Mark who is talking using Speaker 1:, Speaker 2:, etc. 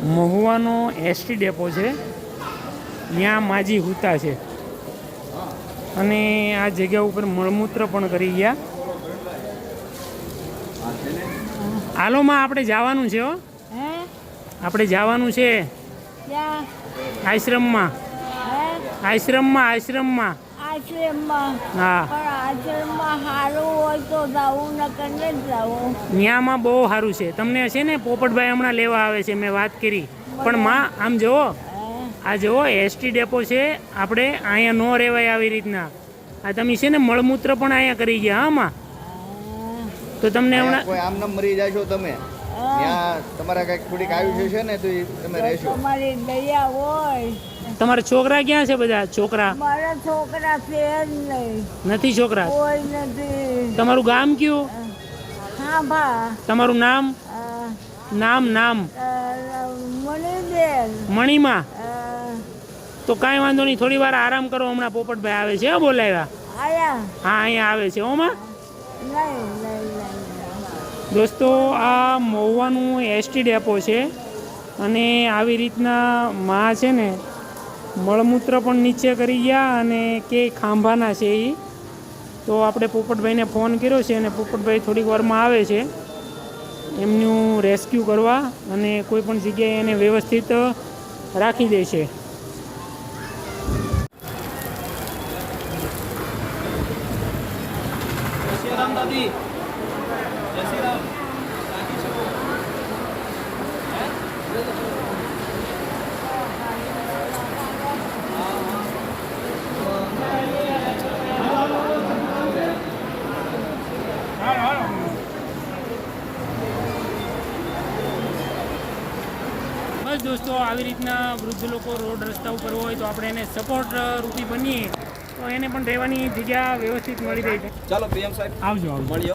Speaker 1: મહુવાનો ST depot છે, ત્યાં માજી હુતા છે અને આ જગ્યા ઉપર મળમૂત્ર પણ કરી ગયા. હાલોમાં આપણે જવાનું છે. આપણે જવાનું છે આશ્રમમાં. આશ્રમમાં હા,
Speaker 2: આશ્રમમાં સારું હોય તો જવું, નકર નથી જવું.
Speaker 1: ન્યામાં બહુ સારું છે. તમને છે ને પોપટભાઈ હમણાં લેવા આવે છે, મેં વાત કરી. પણ માં આમ જુઓ, આ જુઓ એસટી ડેપો છે, આપણે અહીંયા ન રહેવાય આવી રીતના. આ તમે છે ને મળમૂત્ર પણ અહીંયા કરી ગયા. હા માં, તો તમને હમણાં
Speaker 3: કોઈ આમ નામ મરી જાય છો તમે, ત્યાં તમારા કઈક થોડીક આયુષ્ય છે ને તો તમે રહેશો.
Speaker 2: તમારી દયા હોય.
Speaker 1: તમારા છોકરા ક્યાં છે? બધા છોકરા
Speaker 2: મારા છોકરા છે જ નહીં.
Speaker 1: નથી છોકરા?
Speaker 2: કોઈ નથી.
Speaker 1: તમારું ગામ કયું?
Speaker 2: હા ભા.
Speaker 1: તમારું નામ? નામ
Speaker 2: મણીબેન.
Speaker 1: મણીમાં? તો કાંઈ વાંધો નહીં, થોડી વાર આરામ કરો, હમણાં પોપટભાઈ આવે છે. બોલાવ્યા?
Speaker 2: આયા?
Speaker 1: હા, અહીંયા આવે છે. ઓમાં
Speaker 2: નહીં.
Speaker 1: દોસ્તો, આ મહુવાનું એસટી ડેપો છે અને આવી રીતના માં છે ને મળમૂત્ર પણ નીચે કરી ગયા અને કે ખાંભાના છે એ. તો આપણે પોપટભાઈને ફોન કર્યો છે અને પોપટભાઈ થોડીક વારમાં આવે છે એમનું રેસ્ક્યુ કરવા અને કોઈ પણ જગ્યાએ એને વ્યવસ્થિત રાખી દે છે. બસ દોસ્તો, આવી રીતના વૃદ્ધ લોકો રોડ રસ્તા ઉપર હોય તો આપણે એને સપોર્ટ રૂપી બનીએ તો એને પણ રહેવાની જગ્યા વ્યવસ્થિત મળી રહી છે.
Speaker 3: ચાલો પીએમ સાહેબ
Speaker 1: આવજો.
Speaker 3: મળીએ.